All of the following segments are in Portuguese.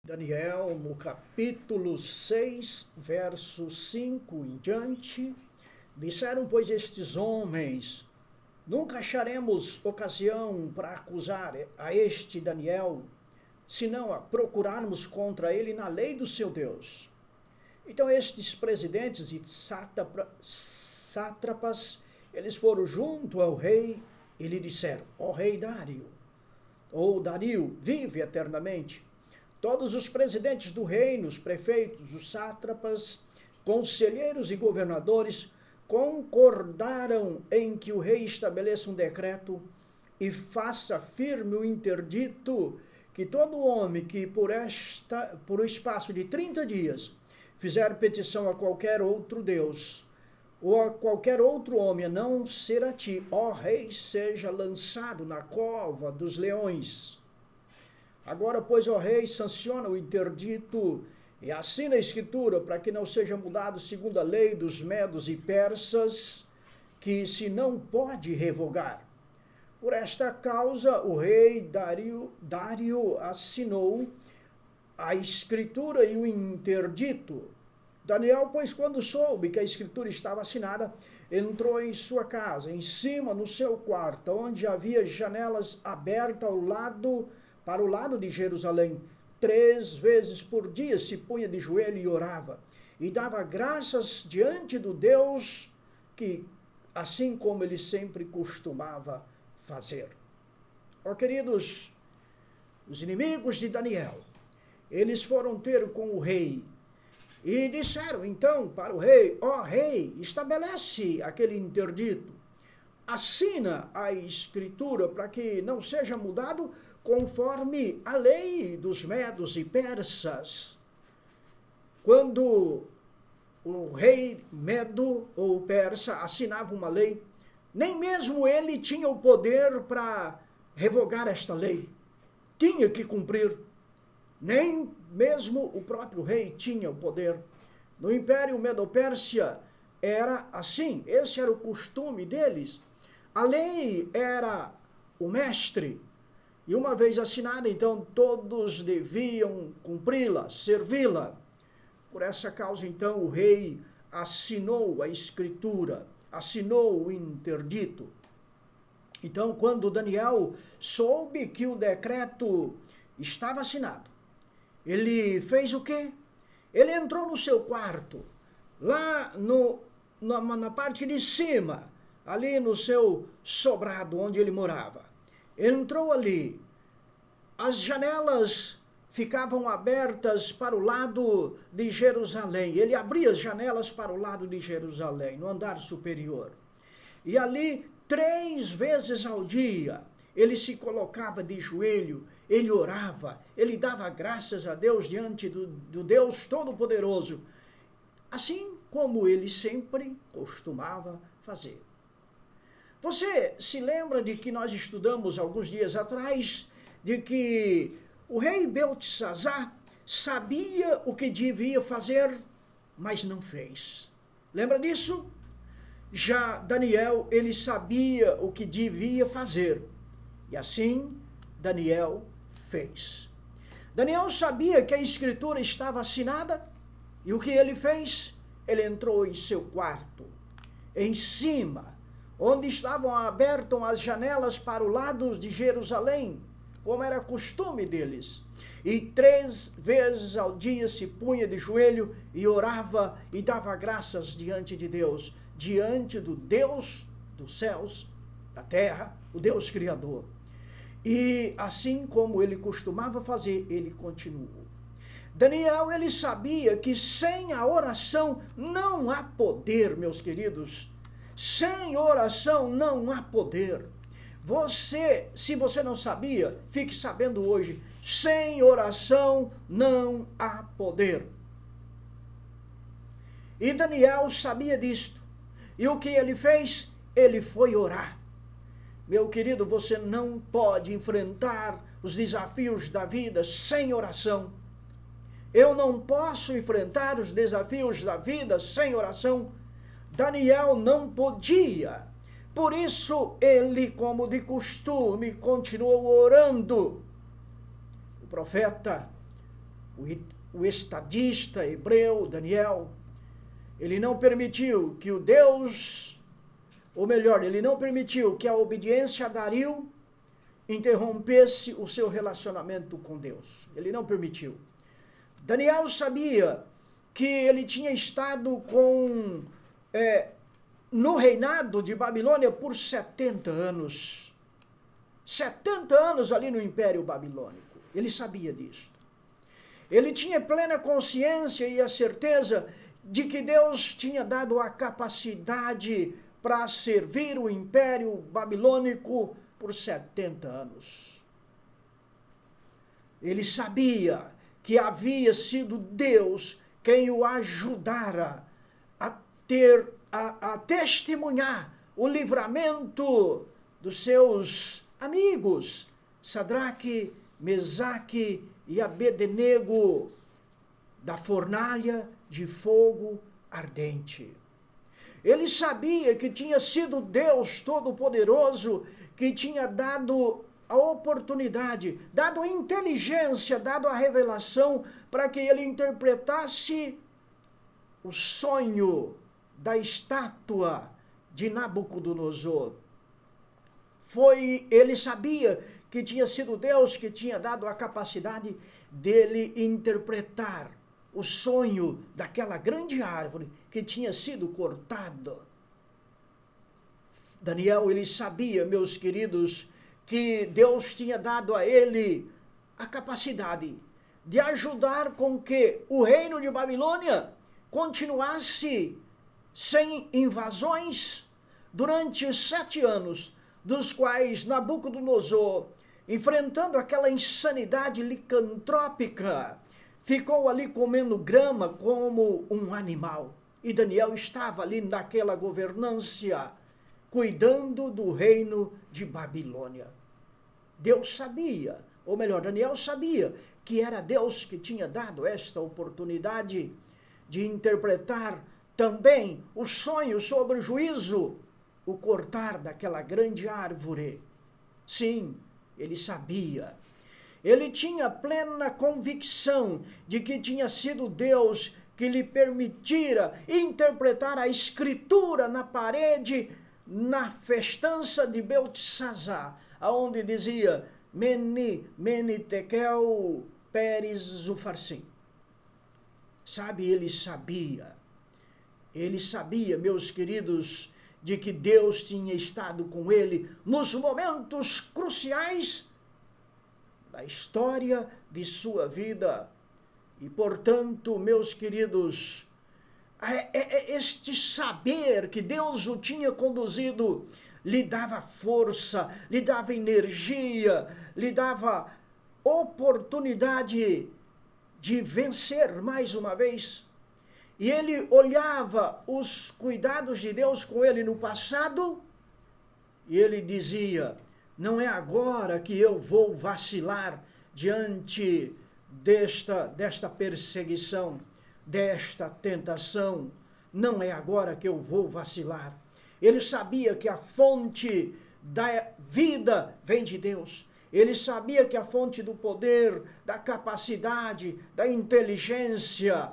Daniel, no capítulo 6, verso 5 em diante, disseram, pois, estes homens: nunca acharemos ocasião para acusar a este Daniel, senão a procurarmos contra ele na lei do seu Deus. Então estes presidentes e sátrapas, eles foram junto ao rei e lhe disseram: ó rei Dário, ou Dario, vive eternamente. Todos os presidentes do reino, os prefeitos, os sátrapas, conselheiros e governadores concordaram em que o rei estabeleça um decreto e faça firme o interdito que todo homem que por o espaço de 30 dias fizer petição a qualquer outro Deus ou a qualquer outro homem, a não ser a ti, ó rei, seja lançado na cova dos leões. Agora, pois, ó rei, sanciona o interdito e assina a escritura para que não seja mudado segundo a lei dos medos e persas, que se não pode revogar. Por esta causa, o rei Dário assinou a escritura e o interdito. Daniel, pois, quando soube que a escritura estava assinada, entrou em sua casa, em cima, no seu quarto, onde havia janelas abertas para o lado de Jerusalém. 3 vezes por dia se punha de joelho e orava, e dava graças diante do Deus, que assim como ele sempre costumava fazer. Ó queridos, os inimigos de Daniel, eles foram ter com o rei, e disseram então para o rei: ó rei, estabelece aquele interdito, assina a escritura para que não seja mudado conforme a lei dos medos e persas. Quando o rei medo ou persa assinava uma lei, nem mesmo ele tinha o poder para revogar esta lei. Tinha que cumprir. Nem mesmo o próprio rei tinha o poder. No Império Medo-Pérsia era assim, esse era o costume deles. A lei era o mestre, e uma vez assinada, então, todos deviam cumpri-la, servi-la. Por essa causa, então, o rei assinou a escritura, assinou o interdito. Então, quando Daniel soube que o decreto estava assinado, ele fez o quê? Ele entrou no seu quarto, lá na parte de cima, ali no seu sobrado onde ele morava. Entrou ali, as janelas ficavam abertas para o lado de Jerusalém. Ele abria as janelas para o lado de Jerusalém, no andar superior. E ali, 3 vezes ao dia, ele se colocava de joelho, ele orava, ele dava graças a Deus diante do Deus Todo-Poderoso, assim como ele sempre costumava fazer. Você se lembra de que nós estudamos alguns dias atrás, de que o rei Beltesazar sabia o que devia fazer, mas não fez. Lembra disso? Já Daniel, ele sabia o que devia fazer, e assim Daniel fez. Daniel sabia que a escritura estava assinada, e o que ele fez? Ele entrou em seu quarto, em cima, onde estavam abertas as janelas para o lado de Jerusalém, como era costume deles. E 3 vezes ao dia se punha de joelho e orava e dava graças diante de Deus, diante do Deus dos céus, da terra, o Deus Criador. E assim como ele costumava fazer, ele continuou. Daniel, ele sabia que sem a oração não há poder, meus queridos. Sem oração não há poder. Se você não sabia, fique sabendo hoje. Sem oração não há poder. E Daniel sabia disto. E o que ele fez? Ele foi orar. Meu querido, você não pode enfrentar os desafios da vida sem oração. Eu não posso enfrentar os desafios da vida sem oração. Daniel não podia. Por isso, ele, como de costume, continuou orando. O profeta o estadista hebreu Daniel, ele não permitiu que o Deus, ou melhor, ele não permitiu que a obediência a Dario interrompesse o seu relacionamento com Deus. Ele não permitiu. Daniel sabia que ele tinha estado no reinado de Babilônia por 70 anos. 70 anos ali no Império Babilônico. Ele sabia disso. Ele tinha plena consciência e a certeza de que Deus tinha dado a capacidade para servir o Império Babilônico por 70 anos. Ele sabia que havia sido Deus quem o ajudara a testemunhar o livramento dos seus amigos, Sadraque, Mesaque e Abednego, da fornalha de fogo ardente. Ele sabia que tinha sido Deus Todo-Poderoso que tinha dado a oportunidade, dado a inteligência, dado a revelação para que ele interpretasse o sonho da estátua de Nabucodonosor. Ele sabia que tinha sido Deus que tinha dado a capacidade dele interpretar o sonho daquela grande árvore que tinha sido cortada. Daniel, ele sabia, meus queridos, que Deus tinha dado a ele a capacidade de ajudar com que o reino de Babilônia continuasse sem invasões durante 7 anos, dos quais Nabucodonosor, enfrentando aquela insanidade licantrópica, ficou ali comendo grama como um animal. E Daniel estava ali naquela governância, cuidando do reino de Babilônia. Deus sabia, ou melhor, Daniel sabia que era Deus que tinha dado esta oportunidade de interpretar também o sonho sobre o juízo, o cortar daquela grande árvore. Sim, ele sabia. Ele tinha plena convicção de que tinha sido Deus que lhe permitira interpretar a escritura na parede, na festança de Beltesazar, aonde dizia Mene, Mene, Tekel, Peres, Ufarsim. Sabe, ele sabia, meus queridos, de que Deus tinha estado com ele nos momentos cruciais da história de sua vida. E, portanto, meus queridos, este saber que Deus o tinha conduzido lhe dava força, lhe dava energia, lhe dava oportunidade de vencer mais uma vez. E ele olhava os cuidados de Deus com ele no passado e ele dizia: não é agora que eu vou vacilar diante desta perseguição, desta tentação. Não é agora que eu vou vacilar. Ele sabia que a fonte da vida vem de Deus. Ele sabia que a fonte do poder, da capacidade, da inteligência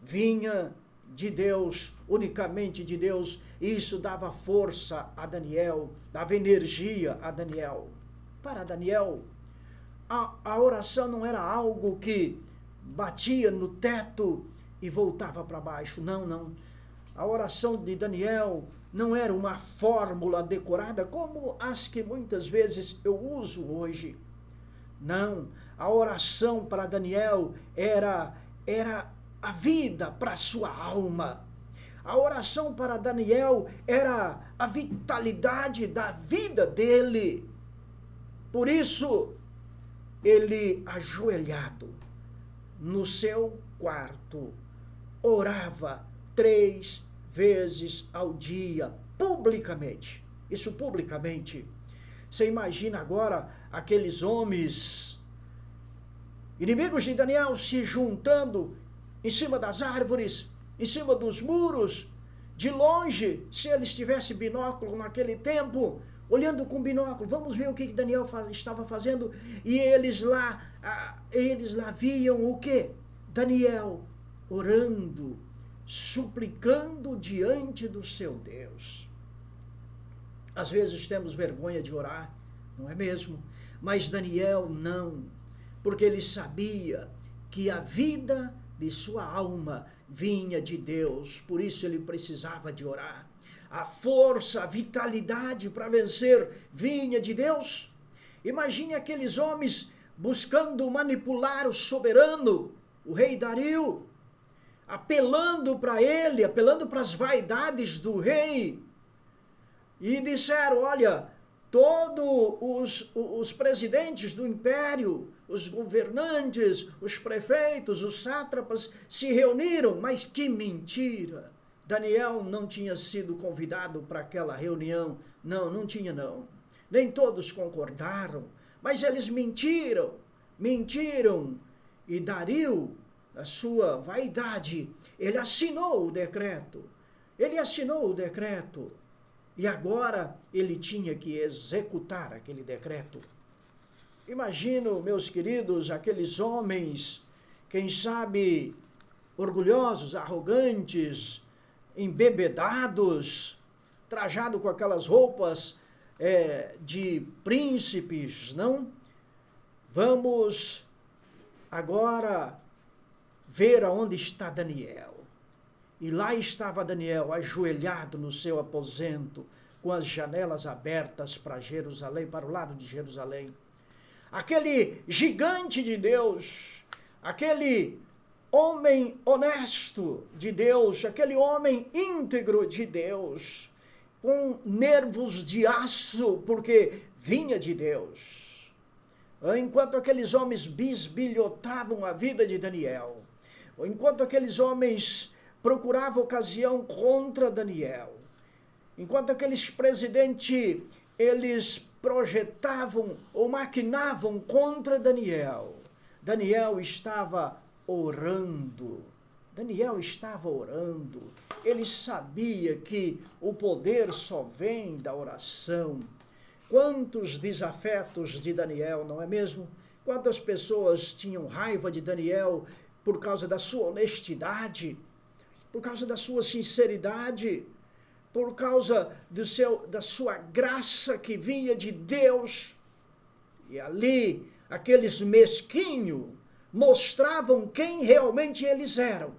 vinha de Deus, unicamente de Deus. E isso dava força a Daniel, dava energia a Daniel. Para Daniel, a oração não era algo que batia no teto e voltava para baixo. Não, não. A oração de Daniel não era uma fórmula decorada como as que muitas vezes eu uso hoje. Não, a oração para Daniel era a vida para a sua alma. A oração para Daniel era a vitalidade da vida dele. Por isso, ele, ajoelhado no seu quarto, orava 3 vezes ao dia, publicamente. Isso publicamente. Você imagina agora aqueles homens, inimigos de Daniel, se juntando em cima das árvores, em cima dos muros, de longe, se eles tivessem binóculo naquele tempo, olhando com binóculo, vamos ver o que Daniel estava fazendo, e eles lá viam o quê? Daniel orando, suplicando diante do seu Deus. Às vezes temos vergonha de orar, não é mesmo? Mas Daniel não, porque ele sabia que a vida de sua alma vinha de Deus, por isso ele precisava de orar. A força, a vitalidade para vencer vinha de Deus. Imagine aqueles homens buscando manipular o soberano, o rei Dario, apelando para ele, apelando para as vaidades do rei. E disseram, olha, todos os presidentes do império, os governantes, os prefeitos, os sátrapas se reuniram, mas que mentira! Daniel não tinha sido convidado para aquela reunião, não tinha não. Nem todos concordaram, mas eles mentiram. E Dario, a sua vaidade, ele assinou o decreto. E agora ele tinha que executar aquele decreto. Imagino, meus queridos, aqueles homens, quem sabe, orgulhosos, arrogantes, embebedados, trajados com aquelas roupas de príncipes, não? Vamos agora ver aonde está Daniel. E lá estava Daniel, ajoelhado no seu aposento, com as janelas abertas para Jerusalém, para o lado de Jerusalém. Aquele gigante de Deus, aquele homem honesto de Deus, aquele homem íntegro de Deus, com nervos de aço, porque vinha de Deus. Enquanto aqueles homens bisbilhotavam a vida de Daniel, enquanto aqueles homens procuravam ocasião contra Daniel, enquanto aqueles presidentes, eles projetavam ou maquinavam contra Daniel, Daniel estava orando. Ele sabia que o poder só vem da oração. Quantos desafetos de Daniel, não é mesmo? Quantas pessoas tinham raiva de Daniel por causa da sua honestidade, por causa da sua sinceridade, por causa da sua graça que vinha de Deus. E ali, aqueles mesquinhos mostravam quem realmente eles eram,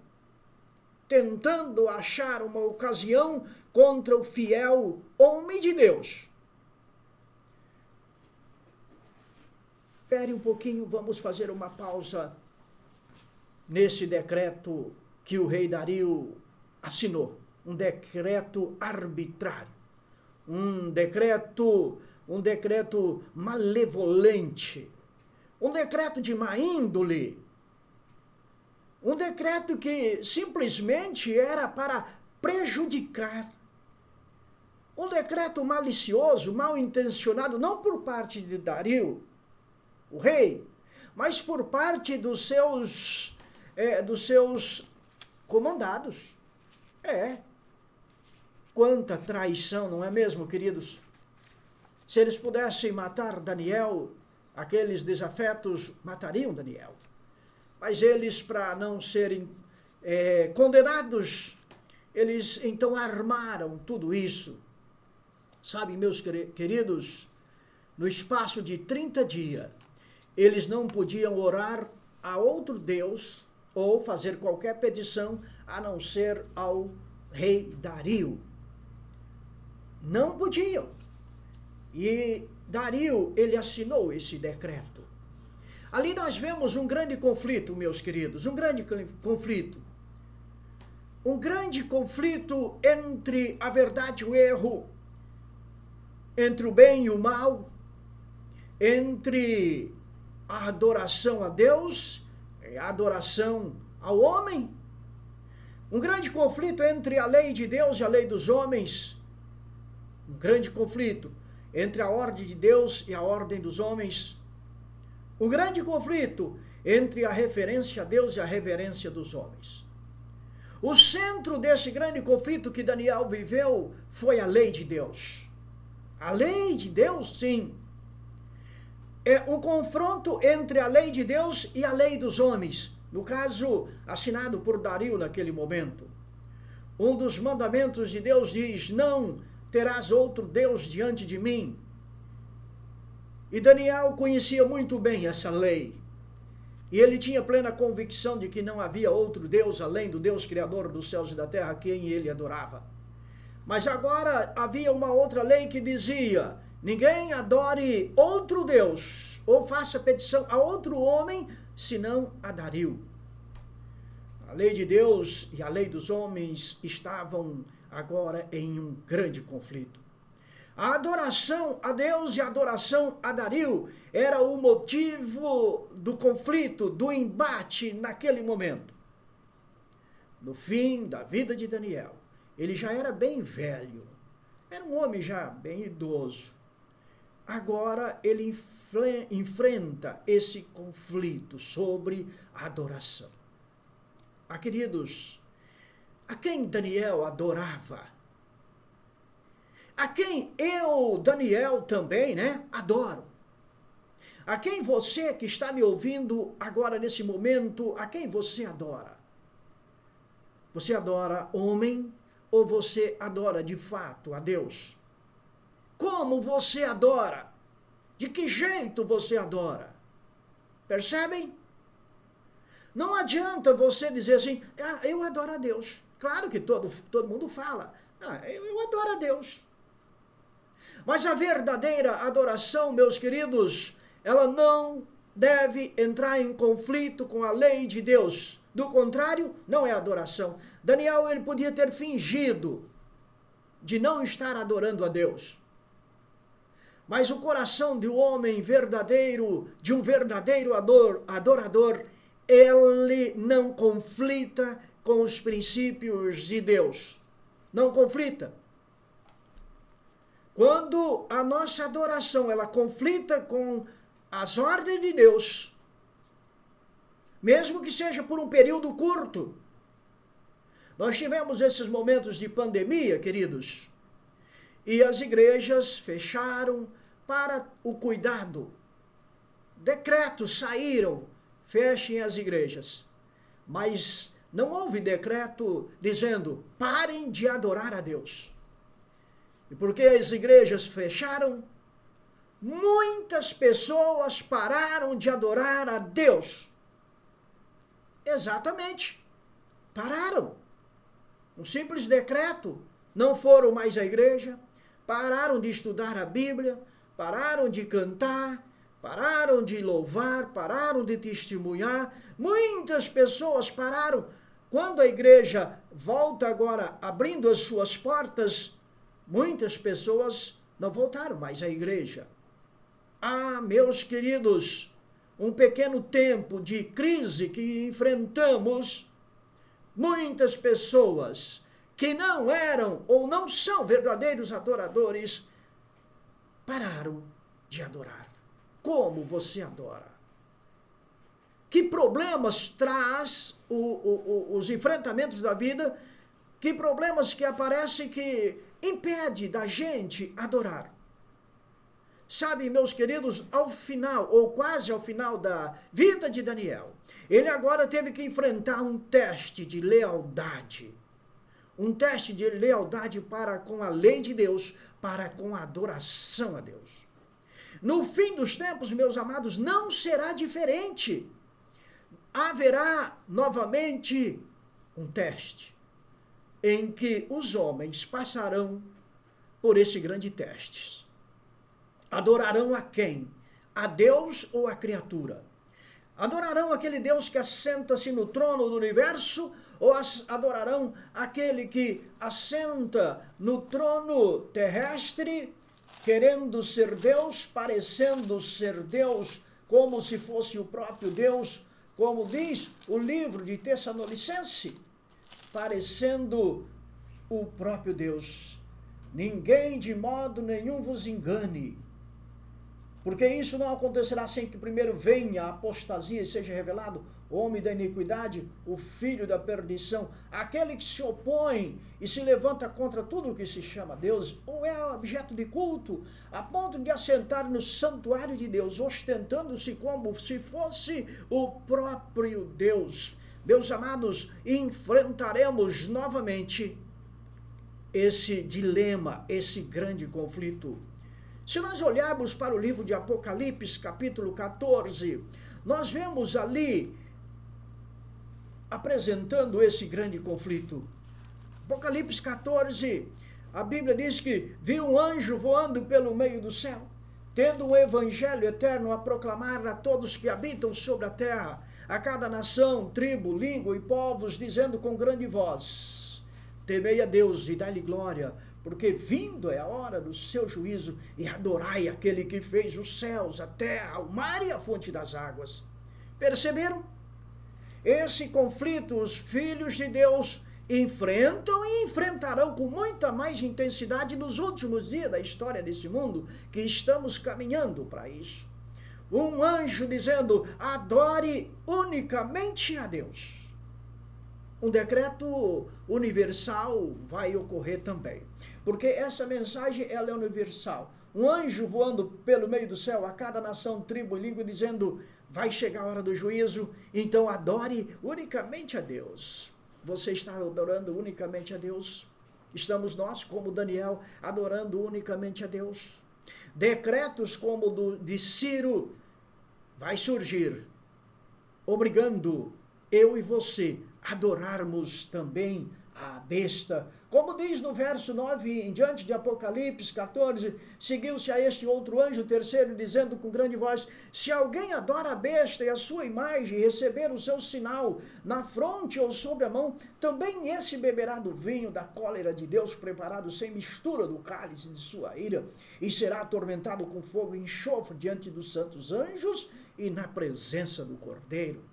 tentando achar uma ocasião contra o fiel homem de Deus. Espere um pouquinho, vamos fazer uma pausa nesse decreto que o rei Dario assinou. Um decreto arbitrário, um decreto malevolente, um decreto de má índole, um decreto que simplesmente era para prejudicar, um decreto malicioso, mal intencionado, não por parte de Dario, o rei, mas por parte dos seus comandados. Quanta traição, não é mesmo, queridos? Se eles pudessem matar Daniel, aqueles desafetos matariam Daniel. Mas eles, para não serem condenados, eles então armaram tudo isso. Sabe, meus queridos, no espaço de 30 dias, eles não podiam orar a outro Deus ou fazer qualquer petição a não ser ao rei Dario. Não podiam. E Dario, ele assinou esse decreto. Ali nós vemos um grande conflito, meus queridos, um grande conflito. Um grande conflito entre a verdade e o erro, entre o bem e o mal, entre a adoração a Deus e a adoração ao homem. Um grande conflito entre a lei de Deus e a lei dos homens. Um grande conflito entre a ordem de Deus e a ordem dos homens. Um grande conflito entre a referência a Deus e a reverência dos homens. O centro desse grande conflito que Daniel viveu foi a lei de Deus. A lei de Deus, sim. É o confronto entre a lei de Deus e a lei dos homens. no caso, assinado por Dario naquele momento. Um dos mandamentos de Deus diz: não terás outro Deus diante de mim. E Daniel conhecia muito bem essa lei. E ele tinha plena convicção de que não havia outro Deus além do Deus Criador dos céus e da terra, a quem ele adorava. Mas agora havia uma outra lei que dizia: ninguém adore outro Deus ou faça petição a outro homem, senão a Dario. A lei de Deus e a lei dos homens estavam agora em um grande conflito. A adoração a Deus e a adoração a Dario era o motivo do conflito, do embate naquele momento. No fim da vida de Daniel, ele já era bem velho, era um homem já bem idoso. Agora ele enfrenta esse conflito sobre a adoração. Queridos, a quem Daniel adorava? A quem eu, Daniel, também, adoro. A quem você que está me ouvindo agora nesse momento, a quem você adora? Você adora homem ou você adora de fato a Deus? Como você adora? De que jeito você adora? Percebem? Não adianta você dizer assim: eu adoro a Deus. Claro que todo mundo fala: eu adoro a Deus. Mas a verdadeira adoração, meus queridos, ela não deve entrar em conflito com a lei de Deus. Do contrário, não é adoração. Daniel, ele podia ter fingido de não estar adorando a Deus. Mas o coração de um homem verdadeiro, de um verdadeiro adorador, ele não conflita com os princípios de Deus. Não conflita. Quando a nossa adoração ela conflita com as ordens de Deus, mesmo que seja por um período curto. Nós tivemos esses momentos de pandemia, queridos, e as igrejas fecharam para o cuidado. Decretos saíram: fechem as igrejas. Mas não houve decreto dizendo: parem de adorar a Deus. E porque as igrejas fecharam, muitas pessoas pararam de adorar a Deus. Exatamente. Pararam. Um simples decreto. Não foram mais à igreja, pararam de estudar a Bíblia, pararam de cantar, pararam de louvar, pararam de testemunhar. Muitas pessoas pararam. Quando a igreja volta agora abrindo as suas portas, muitas pessoas não voltaram mais à igreja. Meus queridos, um pequeno tempo de crise que enfrentamos, muitas pessoas que não eram ou não são verdadeiros adoradores, pararam de adorar. Como você adora? Que problemas traz os enfrentamentos da vida? Que problemas que aparecem que impede da gente adorar? Sabe, meus queridos, ao final, ou quase ao final da vida de Daniel, ele agora teve que enfrentar um teste de lealdade. Um teste de lealdade para com a lei de Deus, para com a adoração a Deus. No fim dos tempos, meus amados, não será diferente. Haverá novamente um teste em que os homens passarão por esse grande teste. Adorarão a quem? A Deus ou a criatura? Adorarão aquele Deus que assenta-se no trono do universo ou adorarão aquele que assenta no trono terrestre, querendo ser Deus, parecendo ser Deus, como se fosse o próprio Deus, como diz o livro de Tessalonicenses, parecendo o próprio Deus. Ninguém de modo nenhum vos engane, porque isso não acontecerá sem que primeiro venha a apostasia e seja revelado o homem da iniquidade, o filho da perdição, aquele que se opõe e se levanta contra tudo o que se chama Deus, ou é objeto de culto, a ponto de assentar no santuário de Deus, ostentando-se como se fosse o próprio Deus. Meus amados, enfrentaremos novamente esse dilema, esse grande conflito. Se nós olharmos para o livro de Apocalipse, capítulo 14, nós vemos ali apresentando esse grande conflito. Apocalipse 14, a Bíblia diz que viu um anjo voando pelo meio do céu, tendo um evangelho eterno a proclamar a todos que habitam sobre a terra, a cada nação, tribo, língua e povos, dizendo com grande voz: temei a Deus e dai-lhe glória, porque vindo é a hora do seu juízo, e adorai aquele que fez os céus, a terra, o mar e a fonte das águas. Perceberam? Esse conflito os filhos de Deus enfrentam e enfrentarão com muita mais intensidade nos últimos dias da história desse mundo, que estamos caminhando para isso. Um anjo dizendo: adore unicamente a Deus. Um decreto universal vai ocorrer também, porque essa mensagem ela é universal. Um anjo voando pelo meio do céu, a cada nação, tribo e língua, dizendo: vai chegar a hora do juízo, então adore unicamente a Deus. Você está adorando unicamente a Deus? Estamos nós, como Daniel, adorando unicamente a Deus? Decretos como o de Ciro vai surgir, obrigando eu e você adorarmos também a besta. Como diz no verso 9 em diante de Apocalipse 14, seguiu-se a este outro anjo, terceiro, dizendo com grande voz: se alguém adora a besta e a sua imagem, e receber o seu sinal na fronte ou sobre a mão, também esse beberá do vinho da cólera de Deus, preparado sem mistura do cálice de sua ira, e será atormentado com fogo e enxofre diante dos santos anjos e na presença do Cordeiro.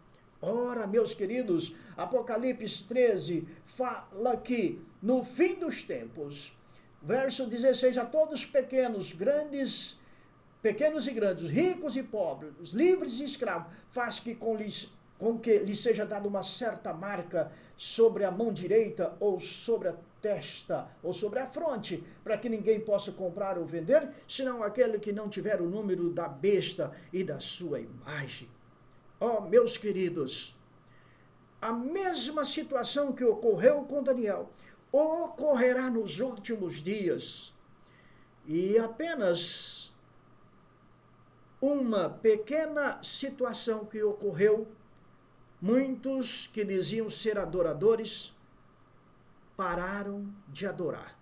Ora, meus queridos, Apocalipse 13 fala que no fim dos tempos, verso 16, a todos pequenos, grandes, pequenos e grandes, ricos e pobres, livres e escravos, faz que com que lhe seja dada uma certa marca sobre a mão direita ou sobre a testa ou sobre a fronte, para que ninguém possa comprar ou vender, senão aquele que não tiver o número da besta e da sua imagem. Oh, meus queridos, a mesma situação que ocorreu com Daniel ocorrerá nos últimos dias. E apenas uma pequena situação que ocorreu, muitos que diziam ser adoradores pararam de adorar.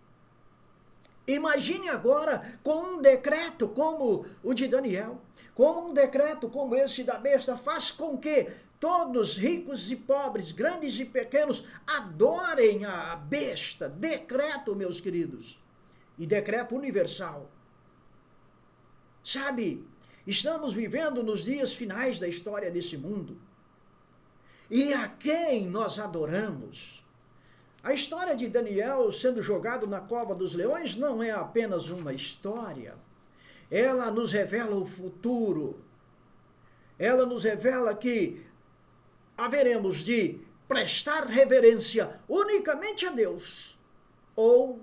Imagine agora com um decreto como o de Daniel, com um decreto como esse da besta, faz com que todos, ricos e pobres, grandes e pequenos, adorem a besta. Decreto, meus queridos, e decreto universal. Sabe, estamos vivendo nos dias finais da história desse mundo. E a quem nós adoramos? A história de Daniel sendo jogado na cova dos leões não é apenas uma história. Ela nos revela o futuro. Ela nos revela que haveremos de prestar reverência unicamente a Deus ou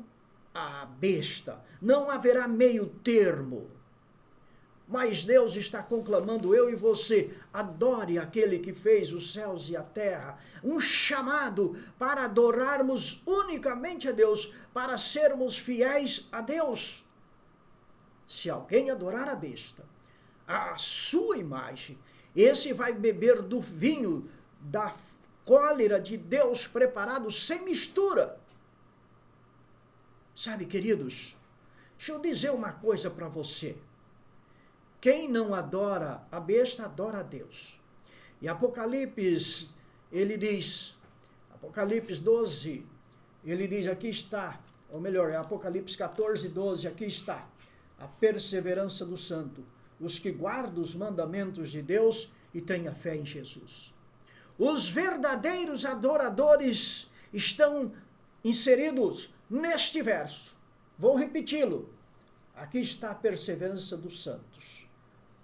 à besta. Não haverá meio termo. Mas Deus está conclamando eu e você: adore aquele que fez os céus e a terra. Um chamado para adorarmos unicamente a Deus, para sermos fiéis a Deus. Se alguém adorar a besta, a sua imagem, esse vai beber do vinho da cólera de Deus preparado sem mistura. Sabe, queridos, deixa eu dizer uma coisa para você. Quem não adora a besta, adora a Deus. E Apocalipse, ele diz, Apocalipse 12, ele diz, aqui está, ou melhor, é Apocalipse 14, 12, aqui está a perseverança do santo, os que guardam os mandamentos de Deus e têm a fé em Jesus. Os verdadeiros adoradores estão inseridos neste verso. Vou repeti-lo. Aqui está a perseverança dos santos.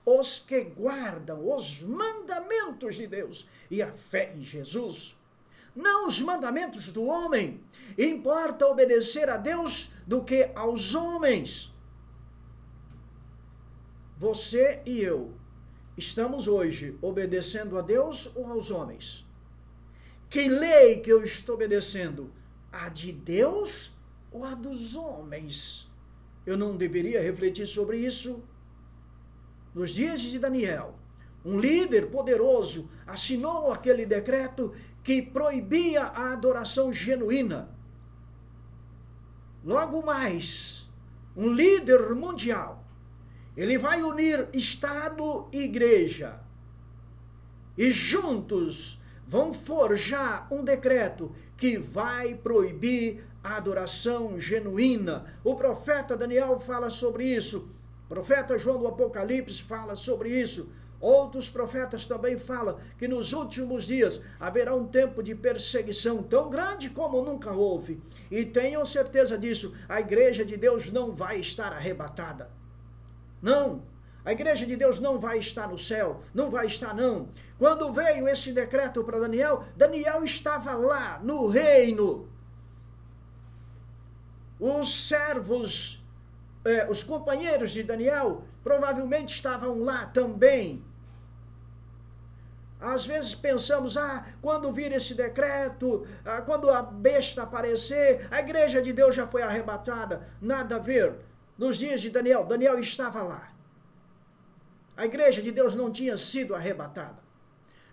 os que guardam os mandamentos de Deus e a fé em Jesus. Não os mandamentos do homem. Importa obedecer a Deus do que aos homens. Você e eu estamos hoje obedecendo a Deus ou aos homens? Que lei que eu estou obedecendo? A de Deus ou a dos homens? Eu não deveria refletir sobre isso? Nos dias de Daniel, um líder poderoso assinou aquele decreto que proibia a adoração genuína. Logo mais, um líder mundial, ele vai unir Estado e Igreja e juntos vão forjar um decreto que vai proibir a adoração genuína. O profeta Daniel fala sobre isso. O profeta João do Apocalipse fala sobre isso. Outros profetas também falam que nos últimos dias haverá um tempo de perseguição tão grande como nunca houve. E tenham certeza disso, a igreja de Deus não vai estar arrebatada. Não, a igreja de Deus não vai estar no céu, não vai estar não. Quando veio esse decreto para Daniel, Daniel estava lá no reino. Os servos, os companheiros de Daniel provavelmente estavam lá também. Às vezes pensamos, quando vir esse decreto, quando a besta aparecer, a igreja de Deus já foi arrebatada. Nada a ver. Nos dias de Daniel, Daniel estava lá. A igreja de Deus não tinha sido arrebatada.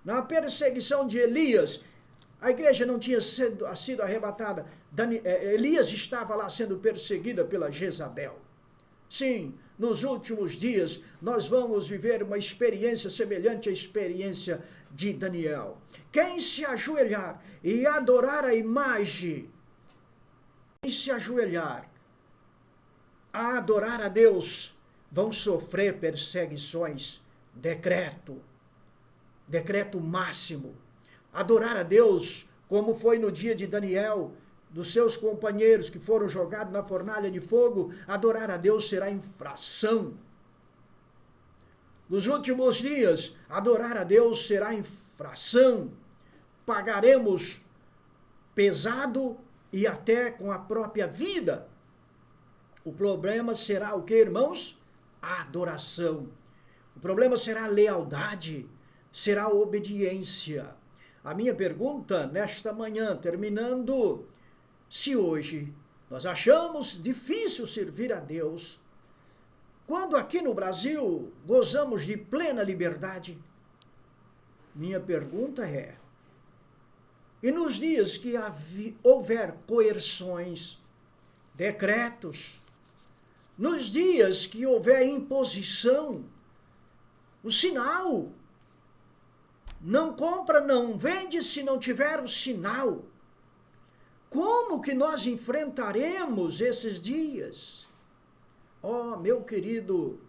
Na perseguição de Elias, a igreja não tinha sido arrebatada. Elias estava lá sendo perseguida pela Jezabel. Sim, nos últimos dias nós vamos viver uma experiência semelhante à experiência de Daniel. Quem se ajoelhar e adorar a imagem, quem se ajoelhar a adorar a Deus, vão sofrer perseguições. Decreto máximo. Adorar a Deus, como foi no dia de Daniel, dos seus companheiros que foram jogados na fornalha de fogo, adorar a Deus será infração. Nos últimos dias, adorar a Deus será infração. Pagaremos pesado e até com a própria vida. O problema será o que, irmãos? A adoração. O problema será a lealdade, será a obediência. A minha pergunta nesta manhã, terminando: se hoje nós achamos difícil servir a Deus, quando aqui no Brasil gozamos de plena liberdade, minha pergunta é: e nos dias que houver coerções, decretos, nos dias que houver imposição, o sinal, não compra, não vende se não tiver o sinal. Como que nós enfrentaremos esses dias? Oh, meu querido,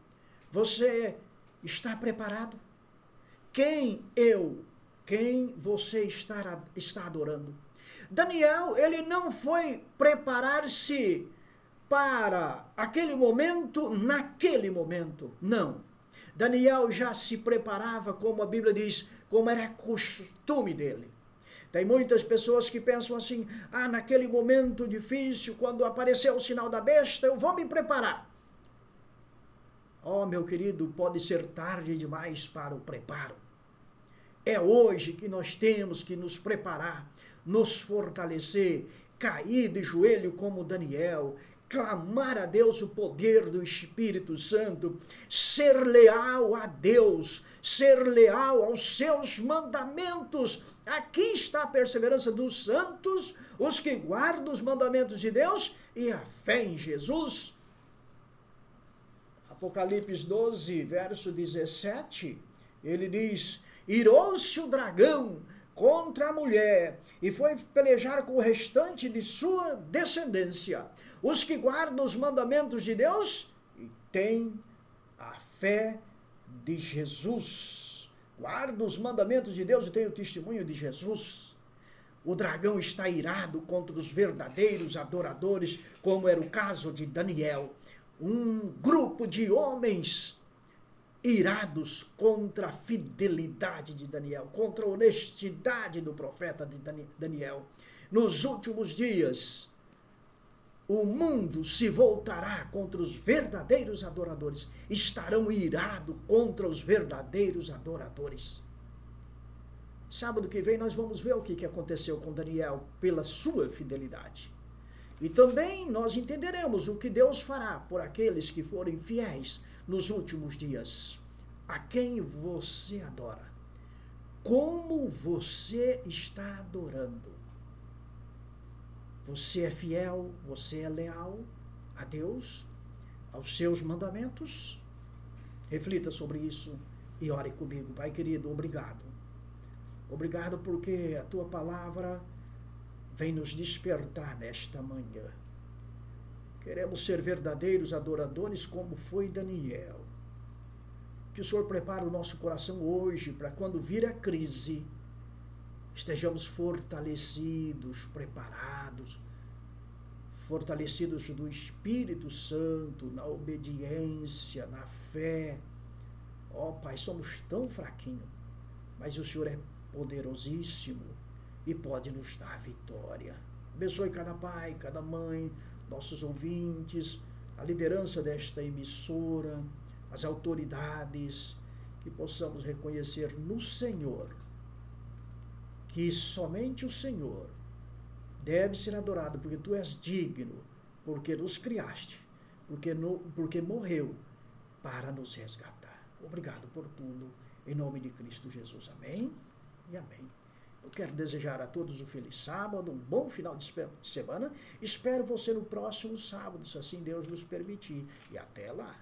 você está preparado? Quem você está adorando? Daniel, ele não foi preparar-se para aquele momento, naquele momento. Não. Daniel já se preparava, como a Bíblia diz, como era costume dele. Tem muitas pessoas que pensam assim: naquele momento difícil, quando aparecer o sinal da besta, eu vou me preparar. Oh, meu querido, pode ser tarde demais para o preparo. É hoje que nós temos que nos preparar, nos fortalecer, cair de joelho como Daniel, clamar a Deus o poder do Espírito Santo, ser leal a Deus, ser leal aos seus mandamentos. Aqui está a perseverança dos santos, os que guardam os mandamentos de Deus e a fé em Jesus. Apocalipse 12, verso 17, ele diz: irou-se o dragão contra a mulher e foi pelejar com o restante de sua descendência, os que guardam os mandamentos de Deus e têm a fé de Jesus. Guarda os mandamentos de Deus e tem o testemunho de Jesus. O dragão está irado contra os verdadeiros adoradores, como era o caso de Daniel. Um grupo de homens irados contra a fidelidade de Daniel, contra a honestidade do profeta de Daniel. Nos últimos dias, o mundo se voltará contra os verdadeiros adoradores, estarão irados contra os verdadeiros adoradores. Sábado que vem nós vamos ver o que aconteceu com Daniel pela sua fidelidade. E também nós entenderemos o que Deus fará por aqueles que forem fiéis nos últimos dias. A quem você adora? Como você está adorando? Você é fiel? Você é leal a Deus? Aos seus mandamentos? Reflita sobre isso e ore comigo. Pai querido, obrigado. Obrigado porque a tua palavra vem nos despertar nesta manhã. Queremos ser verdadeiros adoradores como foi Daniel. Que o Senhor prepare o nosso coração hoje para quando vir a crise, estejamos fortalecidos, preparados, fortalecidos do Espírito Santo, na obediência, na fé. Ó Pai, somos tão fraquinhos, mas o Senhor é poderosíssimo e pode nos dar vitória. Abençoe cada pai, cada mãe, nossos ouvintes, a liderança desta emissora, as autoridades, que possamos reconhecer no Senhor que somente o Senhor deve ser adorado, porque tu és digno, porque nos criaste, porque morreu para nos resgatar. Obrigado por tudo, em nome de Cristo Jesus. Amém e amém. Eu quero desejar a todos um feliz sábado, um bom final de semana. Espero você no próximo sábado, se assim Deus nos permitir. E até lá.